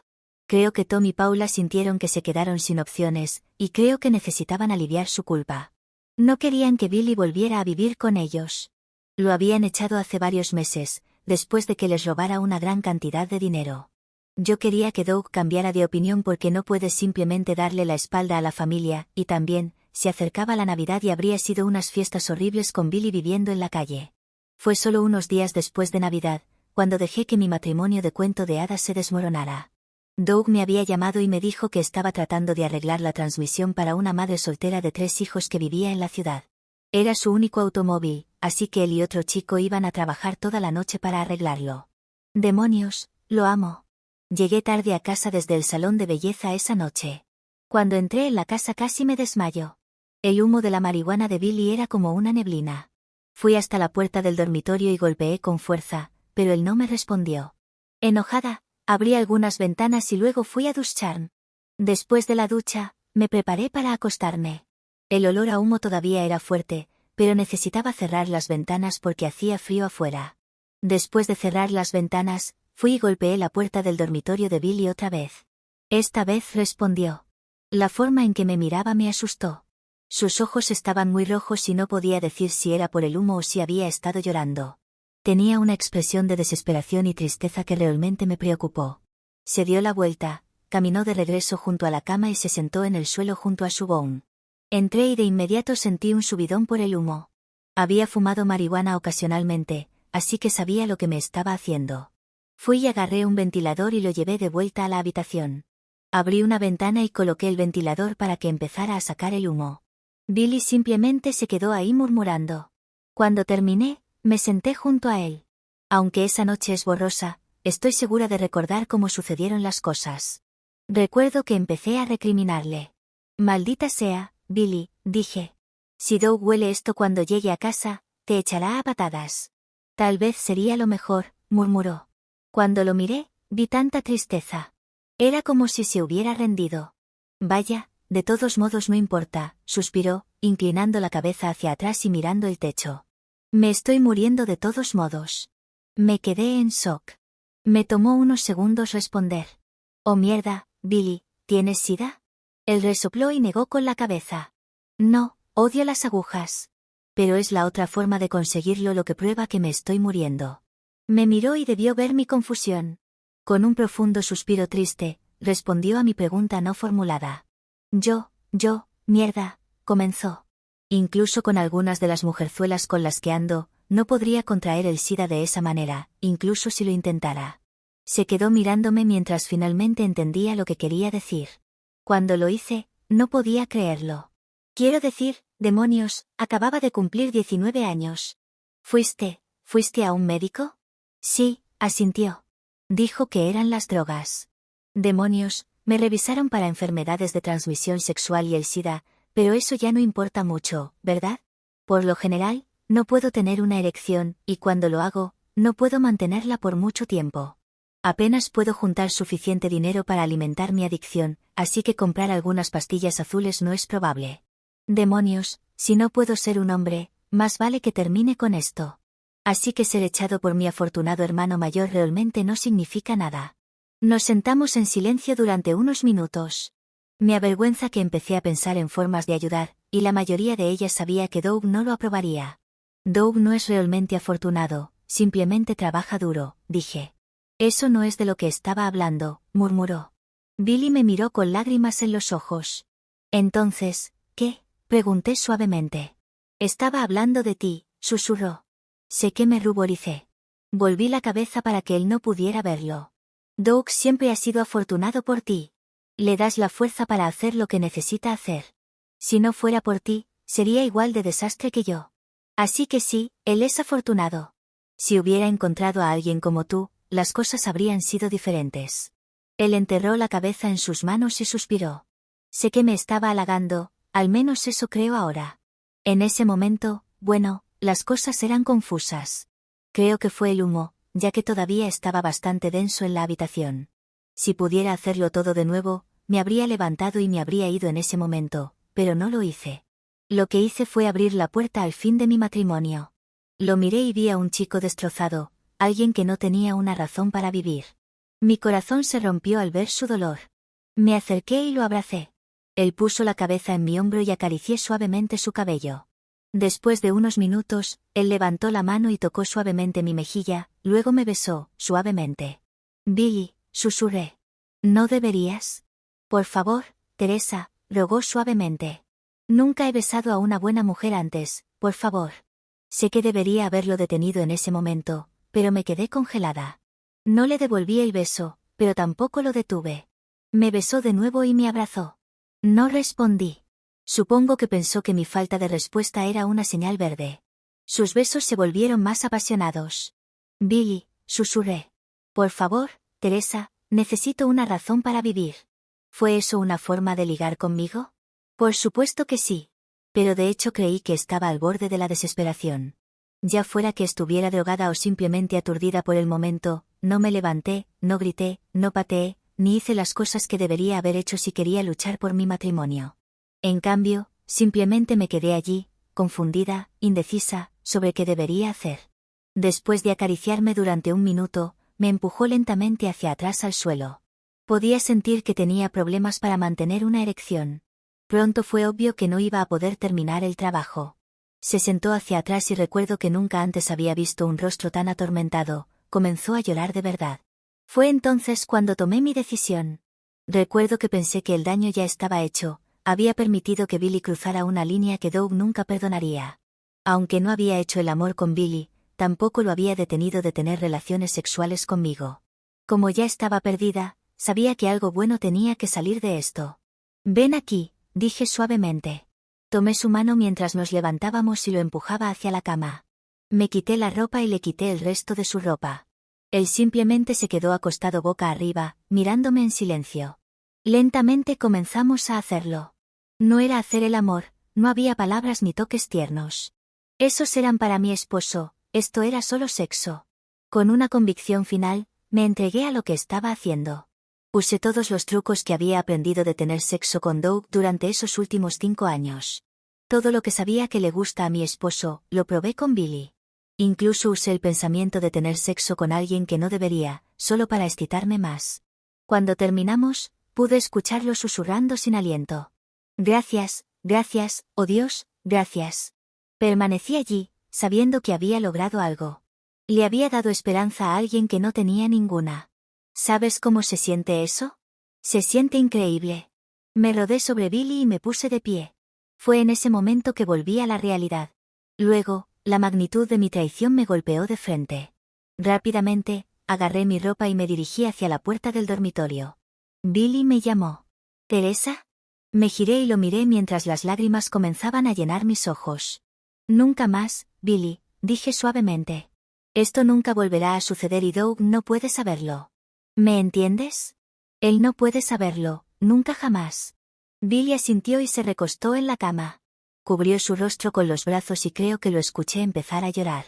Creo que Tom y Paula sintieron que se quedaron sin opciones, y creo que necesitaban aliviar su culpa. No querían que Billy volviera a vivir con ellos. Lo habían echado hace varios meses, después de que les robara una gran cantidad de dinero. Yo quería que Doug cambiara de opinión porque no puedes simplemente darle la espalda a la familia, y también, se acercaba la Navidad y habría sido unas fiestas horribles con Billy viviendo en la calle. Fue solo unos días después de Navidad, cuando dejé que mi matrimonio de cuento de hadas se desmoronara. Doug me había llamado y me dijo que estaba tratando de arreglar la transmisión para una madre soltera de 3 hijos que vivía en la ciudad. Era su único automóvil, así que él y otro chico iban a trabajar toda la noche para arreglarlo. Demonios, lo amo. Llegué tarde a casa desde el salón de belleza esa noche. Cuando entré en la casa casi me desmayo. El humo de la marihuana de Billy era como una neblina. Fui hasta la puerta del dormitorio y golpeé con fuerza, pero él no me respondió. Enojada, abrí algunas ventanas y luego fui a ducharme. Después de la ducha, me preparé para acostarme. El olor a humo todavía era fuerte, pero necesitaba cerrar las ventanas porque hacía frío afuera. Después de cerrar las ventanas, fui y golpeé la puerta del dormitorio de Billy otra vez. Esta vez respondió. La forma en que me miraba me asustó. Sus ojos estaban muy rojos y no podía decir si era por el humo o si había estado llorando. Tenía una expresión de desesperación y tristeza que realmente me preocupó. Se dio la vuelta, caminó de regreso junto a la cama y se sentó en el suelo junto a su bone. Entré y de inmediato sentí un subidón por el humo. Había fumado marihuana ocasionalmente, así que sabía lo que me estaba haciendo. Fui y agarré un ventilador y lo llevé de vuelta a la habitación. Abrí una ventana y coloqué el ventilador para que empezara a sacar el humo. Billy simplemente se quedó ahí murmurando. Cuando terminé, me senté junto a él. Aunque esa noche es borrosa, estoy segura de recordar cómo sucedieron las cosas. Recuerdo que empecé a recriminarle. Maldita sea, Billy, dije. Si Doug huele esto cuando llegue a casa, te echará a patadas. Tal vez sería lo mejor, murmuró. Cuando lo miré, vi tanta tristeza. Era como si se hubiera rendido. Vaya, de todos modos no importa, suspiró, inclinando la cabeza hacia atrás y mirando el techo. Me estoy muriendo de todos modos. Me quedé en shock. Me tomó unos segundos responder. Oh mierda, Billy, ¿tienes sida? Él resopló y negó con la cabeza. No, odio las agujas. Pero es la otra forma de conseguirlo lo que prueba que me estoy muriendo. Me miró y debió ver mi confusión. Con un profundo suspiro triste, respondió a mi pregunta no formulada. Mierda, comenzó. Incluso con algunas de las mujerzuelas con las que ando, no podría contraer el SIDA de esa manera, incluso si lo intentara. Se quedó mirándome mientras finalmente entendía lo que quería decir. Cuando lo hice, no podía creerlo. Quiero decir, demonios, acababa de cumplir 19 años. ¿Fuiste a un médico? Sí, asintió. Dijo que eran las drogas. Demonios, me revisaron para enfermedades de transmisión sexual y el SIDA, pero eso ya no importa mucho, ¿verdad? Por lo general, no puedo tener una erección, y cuando lo hago, no puedo mantenerla por mucho tiempo. Apenas puedo juntar suficiente dinero para alimentar mi adicción, así que comprar algunas pastillas azules no es probable. Demonios, si no puedo ser un hombre, más vale que termine con esto. Así que ser echado por mi afortunado hermano mayor realmente no significa nada. Nos sentamos en silencio durante unos minutos. Me avergüenza que empecé a pensar en formas de ayudar, y la mayoría de ellas sabía que Doug no lo aprobaría. Doug no es realmente afortunado, simplemente trabaja duro, dije. Eso no es de lo que estaba hablando, murmuró. Billy me miró con lágrimas en los ojos. Entonces, ¿qué? Pregunté suavemente. Estaba hablando de ti, susurró. Sé que me ruboricé. Volví la cabeza para que él no pudiera verlo. Doug siempre ha sido afortunado por ti. Le das la fuerza para hacer lo que necesita hacer. Si no fuera por ti, sería igual de desastre que yo. Así que sí, él es afortunado. Si hubiera encontrado a alguien como tú, las cosas habrían sido diferentes. Él enterró la cabeza en sus manos y suspiró. Sé que me estaba halagando, al menos eso creo ahora. En ese momento, bueno, las cosas eran confusas. Creo que fue el humo, ya que todavía estaba bastante denso en la habitación. Si pudiera hacerlo todo de nuevo, me habría levantado y me habría ido en ese momento, pero no lo hice. Lo que hice fue abrir la puerta al fin de mi matrimonio. Lo miré y vi a un chico destrozado, alguien que no tenía una razón para vivir. Mi corazón se rompió al ver su dolor. Me acerqué y lo abracé. Él puso la cabeza en mi hombro y acaricié suavemente su cabello. Después de unos minutos, él levantó la mano y tocó suavemente mi mejilla, luego me besó, suavemente. Billy, susurré. ¿No deberías? Por favor, Teresa, rogó suavemente. Nunca he besado a una buena mujer antes, por favor. Sé que debería haberlo detenido en ese momento, pero me quedé congelada. No le devolví el beso, pero tampoco lo detuve. Me besó de nuevo y me abrazó. No respondí. Supongo que pensó que mi falta de respuesta era una señal verde. Sus besos se volvieron más apasionados. Billy, susurré. Por favor, Teresa, necesito una razón para vivir. ¿Fue eso una forma de ligar conmigo? Por supuesto que sí. Pero de hecho creí que estaba al borde de la desesperación. Ya fuera que estuviera drogada o simplemente aturdida por el momento, no me levanté, no grité, no pateé, ni hice las cosas que debería haber hecho si quería luchar por mi matrimonio. En cambio, simplemente me quedé allí, confundida, indecisa, sobre qué debería hacer. Después de acariciarme durante un minuto, me empujó lentamente hacia atrás al suelo. Podía sentir que tenía problemas para mantener una erección. Pronto fue obvio que no iba a poder terminar el trabajo. Se sentó hacia atrás y recuerdo que nunca antes había visto un rostro tan atormentado, comenzó a llorar de verdad. Fue entonces cuando tomé mi decisión. Recuerdo que pensé que el daño ya estaba hecho. Había permitido que Billy cruzara una línea que Doug nunca perdonaría. Aunque no había hecho el amor con Billy, tampoco lo había detenido de tener relaciones sexuales conmigo. Como ya estaba perdida, sabía que algo bueno tenía que salir de esto. Ven aquí, dije suavemente. Tomé su mano mientras nos levantábamos y lo empujaba hacia la cama. Me quité la ropa y le quité el resto de su ropa. Él simplemente se quedó acostado boca arriba, mirándome en silencio. Lentamente comenzamos a hacerlo. No era hacer el amor, no había palabras ni toques tiernos. Esos eran para mi esposo, esto era solo sexo. Con una convicción final, me entregué a lo que estaba haciendo. Usé todos los trucos que había aprendido de tener sexo con Doug durante esos últimos 5 años. Todo lo que sabía que le gusta a mi esposo, lo probé con Billy. Incluso usé el pensamiento de tener sexo con alguien que no debería, solo para excitarme más. Cuando terminamos, pude escucharlo susurrando sin aliento. Gracias, oh Dios, gracias. Permanecí allí, sabiendo que había logrado algo. Le había dado esperanza a alguien que no tenía ninguna. ¿Sabes cómo se siente eso? Se siente increíble. Me rodé sobre Billy y me puse de pie. Fue en ese momento que volví a la realidad. Luego, la magnitud de mi traición me golpeó de frente. Rápidamente, agarré mi ropa y me dirigí hacia la puerta del dormitorio. Billy me llamó. ¿Teresa? Me giré y lo miré mientras las lágrimas comenzaban a llenar mis ojos. Nunca más, Billy, dije suavemente. Esto nunca volverá a suceder y Doug no puede saberlo. ¿Me entiendes? Él no puede saberlo, nunca jamás. Billy asintió y se recostó en la cama. Cubrió su rostro con los brazos y creo que lo escuché empezar a llorar.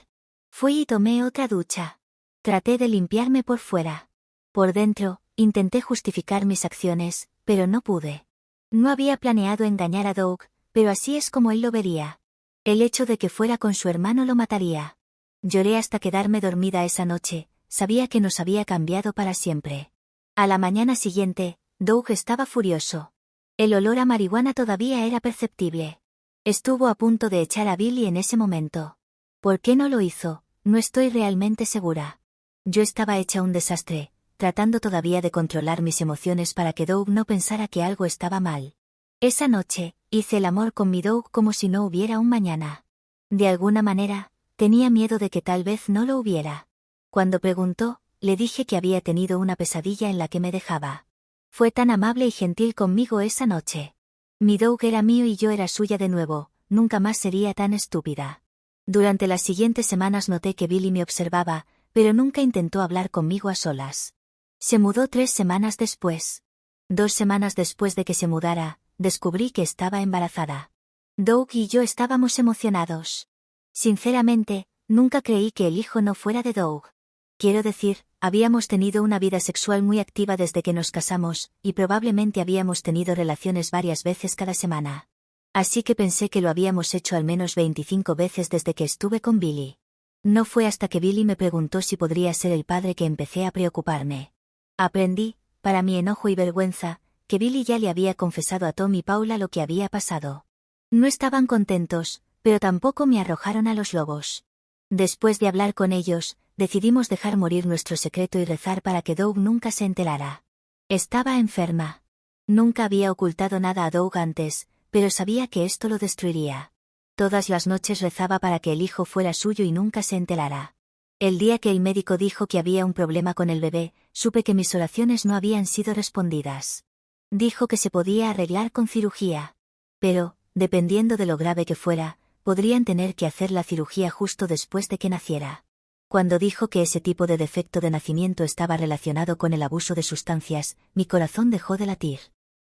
Fui y tomé otra ducha. Traté de limpiarme por fuera. Por dentro, intenté justificar mis acciones, pero no pude. No había planeado engañar a Doug, pero así es como él lo vería. El hecho de que fuera con su hermano lo mataría. Lloré hasta quedarme dormida esa noche, sabía que nos había cambiado para siempre. A la mañana siguiente, Doug estaba furioso. El olor a marihuana todavía era perceptible. Estuvo a punto de echar a Billy en ese momento. ¿Por qué no lo hizo? No estoy realmente segura. Yo estaba hecha un desastre, tratando todavía de controlar mis emociones para que Doug no pensara que algo estaba mal. Esa noche, hice el amor con mi Doug como si no hubiera un mañana. De alguna manera, tenía miedo de que tal vez no lo hubiera. Cuando preguntó, le dije que había tenido una pesadilla en la que me dejaba. Fue tan amable y gentil conmigo esa noche. Mi Doug era mío y yo era suya de nuevo, nunca más sería tan estúpida. Durante las siguientes semanas noté que Billy me observaba, pero nunca intentó hablar conmigo a solas. Se mudó 3 semanas después. 2 semanas después de que se mudara, descubrí que estaba embarazada. Doug y yo estábamos emocionados. Sinceramente, nunca creí que el hijo no fuera de Doug. Quiero decir, habíamos tenido una vida sexual muy activa desde que nos casamos, y probablemente habíamos tenido relaciones varias veces cada semana. Así que pensé que lo habíamos hecho al menos 25 veces desde que estuve con Billy. No fue hasta que Billy me preguntó si podría ser el padre que empecé a preocuparme. Aprendí, para mi enojo y vergüenza, que Billy ya le había confesado a Tom y Paula lo que había pasado. No estaban contentos, pero tampoco me arrojaron a los lobos. Después de hablar con ellos, decidimos dejar morir nuestro secreto y rezar para que Doug nunca se enterara. Estaba enferma. Nunca había ocultado nada a Doug antes, pero sabía que esto lo destruiría. Todas las noches rezaba para que el hijo fuera suyo y nunca se enterara. El día que el médico dijo que había un problema con el bebé, supe que mis oraciones no habían sido respondidas. Dijo que se podía arreglar con cirugía. Pero, dependiendo de lo grave que fuera, podrían tener que hacer la cirugía justo después de que naciera. Cuando dijo que ese tipo de defecto de nacimiento estaba relacionado con el abuso de sustancias, mi corazón dejó de latir.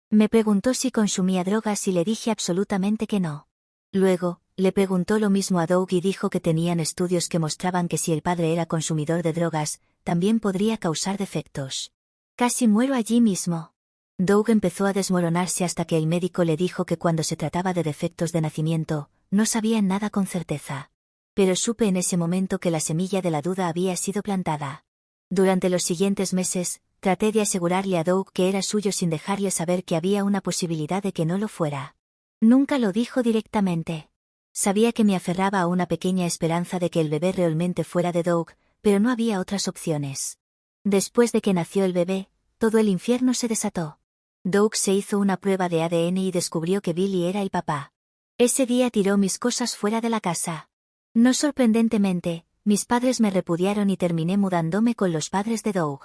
Me preguntó si consumía drogas y le dije absolutamente que no. Luego, le preguntó lo mismo a Doug y dijo que tenían estudios que mostraban que si el padre era consumidor de drogas, también podría causar defectos. Casi muero allí mismo. Doug empezó a desmoronarse hasta que el médico le dijo que cuando se trataba de defectos de nacimiento, no sabían nada con certeza. Pero supe en ese momento que la semilla de la duda había sido plantada. Durante los siguientes meses, traté de asegurarle a Doug que era suyo sin dejarle saber que había una posibilidad de que no lo fuera. Nunca lo dijo directamente. Sabía que me aferraba a una pequeña esperanza de que el bebé realmente fuera de Doug, pero no había otras opciones. Después de que nació el bebé, todo el infierno se desató. Doug se hizo una prueba de ADN y descubrió que Billy era el papá. Ese día tiró mis cosas fuera de la casa. No sorprendentemente, mis padres me repudiaron y terminé mudándome con los padres de Doug.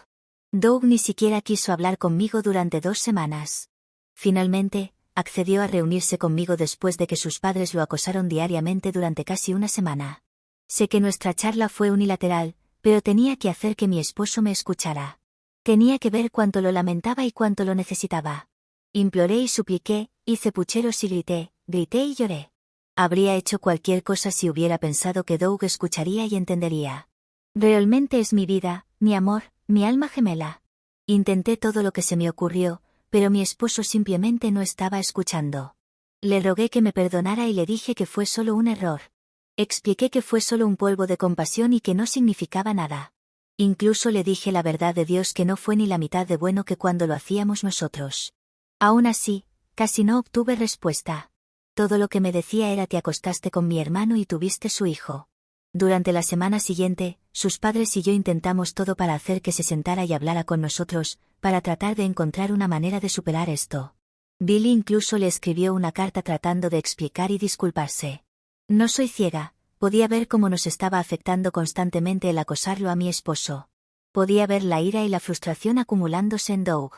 Doug ni siquiera quiso hablar conmigo durante 2 semanas. Finalmente, accedió a reunirse conmigo después de que sus padres lo acosaron diariamente durante casi una semana. Sé que nuestra charla fue unilateral, pero tenía que hacer que mi esposo me escuchara. Tenía que ver cuánto lo lamentaba y cuánto lo necesitaba. Imploré y supliqué, hice pucheros y grité y lloré. Habría hecho cualquier cosa si hubiera pensado que Doug escucharía y entendería. Realmente es mi vida, mi amor, mi alma gemela. Intenté todo lo que se me ocurrió, pero mi esposo simplemente no estaba escuchando. Le rogué que me perdonara y le dije que fue solo un error. Expliqué que fue solo un polvo de compasión y que no significaba nada. Incluso le dije la verdad de Dios que no fue ni la mitad de bueno que cuando lo hacíamos nosotros. Aún así, casi no obtuve respuesta. Todo lo que me decía era: te acostaste con mi hermano y tuviste su hijo. Durante la semana siguiente, sus padres y yo intentamos todo para hacer que se sentara y hablara con nosotros, para tratar de encontrar una manera de superar esto. Billy incluso le escribió una carta tratando de explicar y disculparse. No soy ciega, podía ver cómo nos estaba afectando constantemente el acosarlo a mi esposo. Podía ver la ira y la frustración acumulándose en Doug.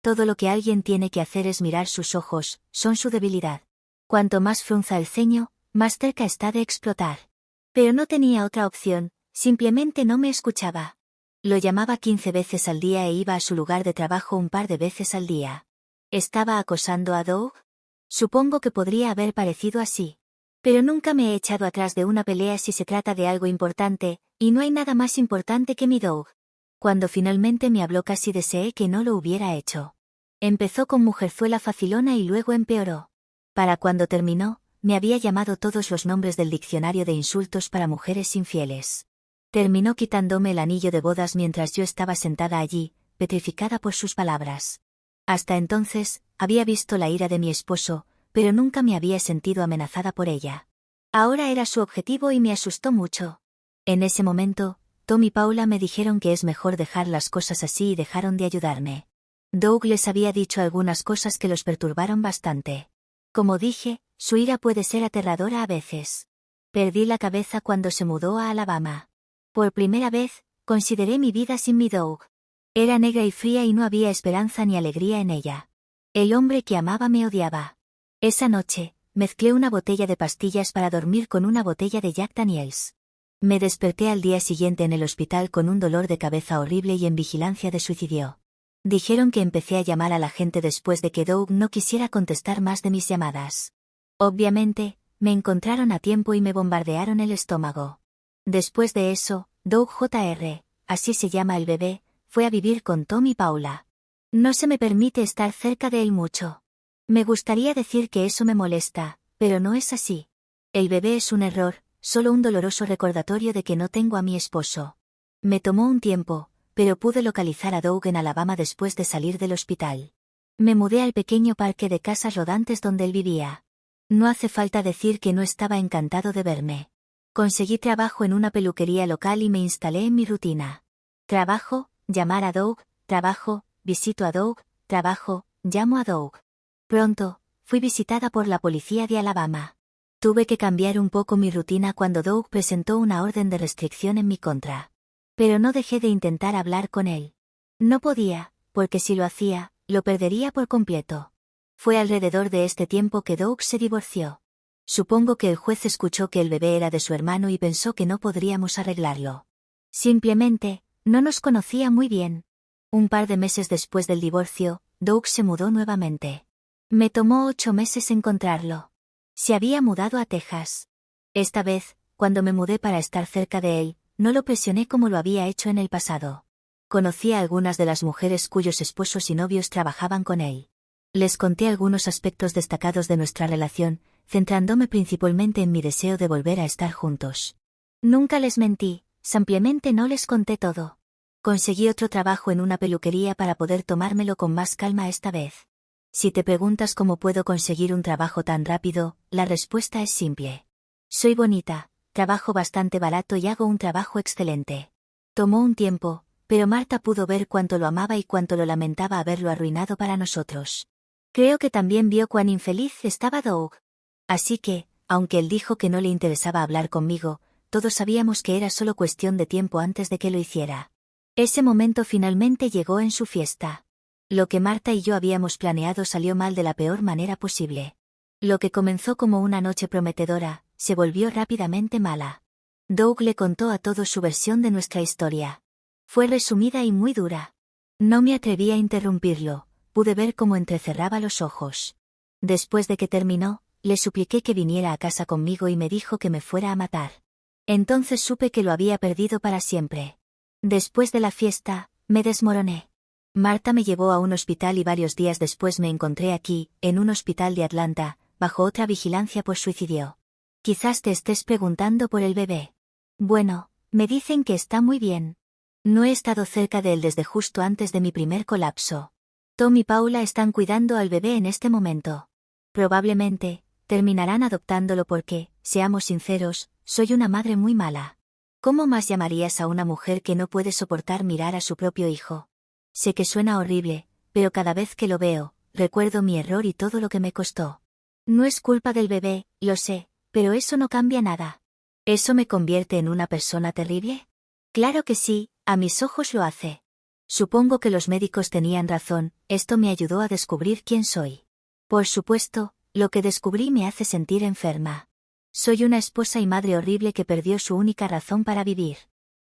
Todo lo que alguien tiene que hacer es mirar sus ojos, son su debilidad. Cuanto más frunza el ceño, más cerca está de explotar. Pero no tenía otra opción, simplemente no me escuchaba. Lo llamaba 15 veces al día e iba a su lugar de trabajo un par de veces al día. ¿Estaba acosando a Doug? Supongo que podría haber parecido así. Pero nunca me he echado atrás de una pelea si se trata de algo importante, y no hay nada más importante que mi Doug. Cuando finalmente me habló casi deseé que no lo hubiera hecho. Empezó con mujerzuela facilona y luego empeoró. Para cuando terminó, me había llamado todos los nombres del diccionario de insultos para mujeres infieles. Terminó quitándome el anillo de bodas mientras yo estaba sentada allí, petrificada por sus palabras. Hasta entonces, había visto la ira de mi esposo, pero nunca me había sentido amenazada por ella. Ahora era su objetivo y me asustó mucho. En ese momento, Tom y Paula me dijeron que es mejor dejar las cosas así y dejaron de ayudarme. Doug les había dicho algunas cosas que los perturbaron bastante. Como dije, su ira puede ser aterradora a veces. Perdí la cabeza cuando se mudó a Alabama. Por primera vez, consideré mi vida sin mi Doug. Era negra y fría y no había esperanza ni alegría en ella. El hombre que amaba me odiaba. Esa noche, mezclé una botella de pastillas para dormir con una botella de Jack Daniels. Me desperté al día siguiente en el hospital con un dolor de cabeza horrible y en vigilancia de suicidio. Dijeron que empecé a llamar a la gente después de que Doug no quisiera contestar más de mis llamadas. Obviamente, me encontraron a tiempo y me bombardearon el estómago. Después de eso, Doug Jr., así se llama el bebé, fue a vivir con Tom y Paula. No se me permite estar cerca de él mucho. Me gustaría decir que eso me molesta, pero no es así. El bebé es un error, solo un doloroso recordatorio de que no tengo a mi esposo. Me tomó un tiempo, pero pude localizar a Doug en Alabama después de salir del hospital. Me mudé al pequeño parque de casas rodantes donde él vivía. No hace falta decir que no estaba encantado de verme. Conseguí trabajo en una peluquería local y me instalé en mi rutina. Trabajo, llamar a Doug, trabajo, visito a Doug, trabajo, llamo a Doug. Pronto, fui visitada por la policía de Alabama. Tuve que cambiar un poco mi rutina cuando Doug presentó una orden de restricción en mi contra. Pero no dejé de intentar hablar con él. No podía, porque si lo hacía, lo perdería por completo. Fue alrededor de este tiempo que Doug se divorció. Supongo que el juez escuchó que el bebé era de su hermano y pensó que no podríamos arreglarlo. Simplemente, no nos conocía muy bien. Un par de meses después del divorcio, Doug se mudó nuevamente. Me tomó 8 meses encontrarlo. Se había mudado a Texas. Esta vez, cuando me mudé para estar cerca de él, no lo presioné como lo había hecho en el pasado. Conocí a algunas de las mujeres cuyos esposos y novios trabajaban con él. Les conté algunos aspectos destacados de nuestra relación, centrándome principalmente en mi deseo de volver a estar juntos. Nunca les mentí, simplemente no les conté todo. Conseguí otro trabajo en una peluquería para poder tomármelo con más calma esta vez. Si te preguntas cómo puedo conseguir un trabajo tan rápido, la respuesta es simple. Soy bonita, trabajo bastante barato y hago un trabajo excelente. Tomó un tiempo, pero Marta pudo ver cuánto lo amaba y cuánto lo lamentaba haberlo arruinado para nosotros. Creo que también vio cuán infeliz estaba Doug. Así que, aunque él dijo que no le interesaba hablar conmigo, todos sabíamos que era solo cuestión de tiempo antes de que lo hiciera. Ese momento finalmente llegó en su fiesta. Lo que Marta y yo habíamos planeado salió mal de la peor manera posible. Lo que comenzó como una noche prometedora, se volvió rápidamente mala. Doug le contó a todos su versión de nuestra historia. Fue resumida y muy dura. No me atreví a interrumpirlo, pude ver cómo entrecerraba los ojos. Después de que terminó, le supliqué que viniera a casa conmigo y me dijo que me fuera a matar. Entonces supe que lo había perdido para siempre. Después de la fiesta, me desmoroné. Marta me llevó a un hospital y varios días después me encontré aquí, en un hospital de Atlanta, bajo otra vigilancia por suicidio. Quizás te estés preguntando por el bebé. Bueno, me dicen que está muy bien. No he estado cerca de él desde justo antes de mi primer colapso. Tom y Paula están cuidando al bebé en este momento. Probablemente, terminarán adoptándolo porque, seamos sinceros, soy una madre muy mala. ¿Cómo más llamarías a una mujer que no puede soportar mirar a su propio hijo? Sé que suena horrible, pero cada vez que lo veo, recuerdo mi error y todo lo que me costó. No es culpa del bebé, lo sé, pero eso no cambia nada. ¿Eso me convierte en una persona terrible? Claro que sí, a mis ojos lo hace. Supongo que los médicos tenían razón, esto me ayudó a descubrir quién soy. Por supuesto, lo que descubrí me hace sentir enferma. Soy una esposa y madre horrible que perdió su única razón para vivir.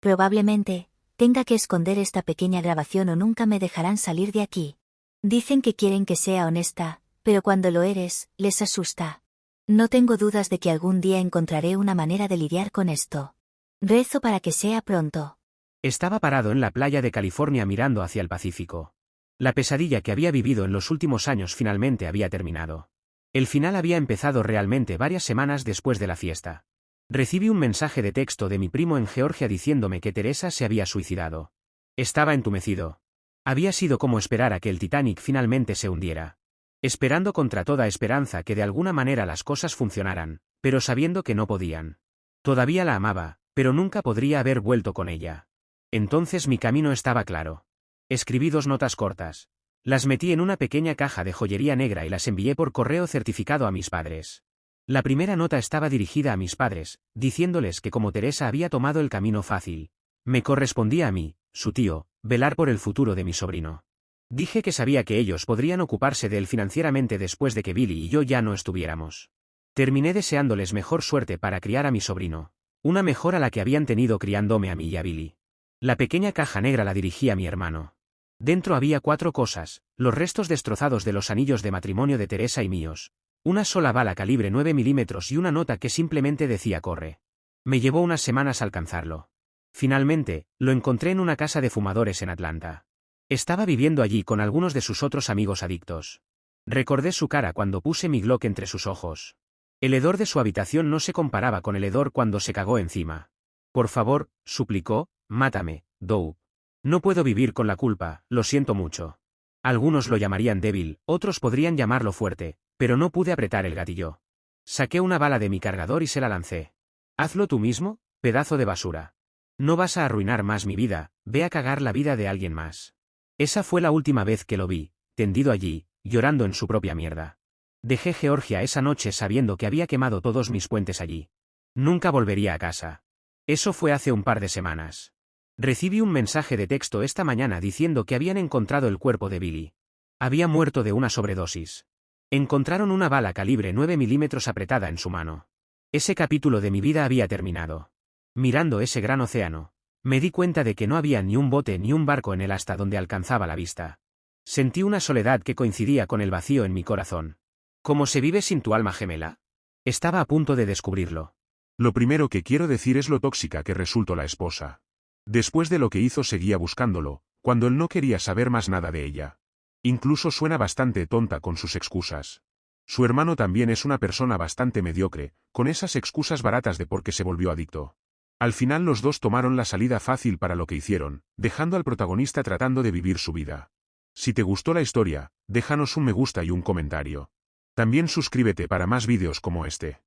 Probablemente, tenga que esconder esta pequeña grabación o nunca me dejarán salir de aquí. Dicen que quieren que sea honesta, pero cuando lo eres, les asusta. No tengo dudas de que algún día encontraré una manera de lidiar con esto. Rezo para que sea pronto. Estaba parado en la playa de California mirando hacia el Pacífico. La pesadilla que había vivido en los últimos años finalmente había terminado. El final había empezado realmente varias semanas después de la fiesta. Recibí un mensaje de texto de mi primo en Georgia diciéndome que Teresa se había suicidado. Estaba entumecido. Había sido como esperar a que el Titanic finalmente se hundiera. Esperando contra toda esperanza que de alguna manera las cosas funcionaran, pero sabiendo que no podían. Todavía la amaba, pero nunca podría haber vuelto con ella. Entonces mi camino estaba claro. Escribí 2 notas cortas. Las metí en una pequeña caja de joyería negra y las envié por correo certificado a mis padres. La primera nota estaba dirigida a mis padres, diciéndoles que como Teresa había tomado el camino fácil, me correspondía a mí, su tío, velar por el futuro de mi sobrino. Dije que sabía que ellos podrían ocuparse de él financieramente después de que Billy y yo ya no estuviéramos. Terminé deseándoles mejor suerte para criar a mi sobrino, una mejor a la que habían tenido criándome a mí y a Billy. La pequeña caja negra la dirigí a mi hermano. Dentro había 4 cosas, los restos destrozados de los anillos de matrimonio de Teresa y míos, Una sola bala calibre 9 milímetros y una nota que simplemente decía corre. Me llevó unas semanas alcanzarlo. Finalmente, lo encontré en una casa de fumadores en Atlanta. Estaba viviendo allí con algunos de sus otros amigos adictos. Recordé su cara cuando puse mi Glock entre sus ojos. El hedor de su habitación no se comparaba con el hedor cuando se cagó encima. Por favor, suplicó, mátame, Doug. No puedo vivir con la culpa, lo siento mucho. Algunos lo llamarían débil, otros podrían llamarlo fuerte, pero no pude apretar el gatillo. Saqué una bala de mi cargador y se la lancé. Hazlo tú mismo, pedazo de basura. No vas a arruinar más mi vida, ve a cagar la vida de alguien más. Esa fue la última vez que lo vi, tendido allí, llorando en su propia mierda. Dejé Georgia esa noche sabiendo que había quemado todos mis puentes allí. Nunca volvería a casa. Eso fue hace un par de semanas. Recibí un mensaje de texto esta mañana diciendo que habían encontrado el cuerpo de Billy. Había muerto de una sobredosis. Encontraron una bala calibre 9 milímetros apretada en su mano. Ese capítulo de mi vida había terminado. Mirando ese gran océano, me di cuenta de que no había ni un bote ni un barco en él hasta donde alcanzaba la vista. Sentí una soledad que coincidía con el vacío en mi corazón. ¿Cómo se vive sin tu alma gemela? Estaba a punto de descubrirlo. Lo primero que quiero decir es lo tóxica que resultó la esposa. Después de lo que hizo seguía buscándolo, cuando él no quería saber más nada de ella. Incluso suena bastante tonta con sus excusas. Su hermano también es una persona bastante mediocre, con esas excusas baratas de por qué se volvió adicto. Al final los dos tomaron la salida fácil para lo que hicieron, dejando al protagonista tratando de vivir su vida. Si te gustó la historia, déjanos un me gusta y un comentario. También suscríbete para más vídeos como este.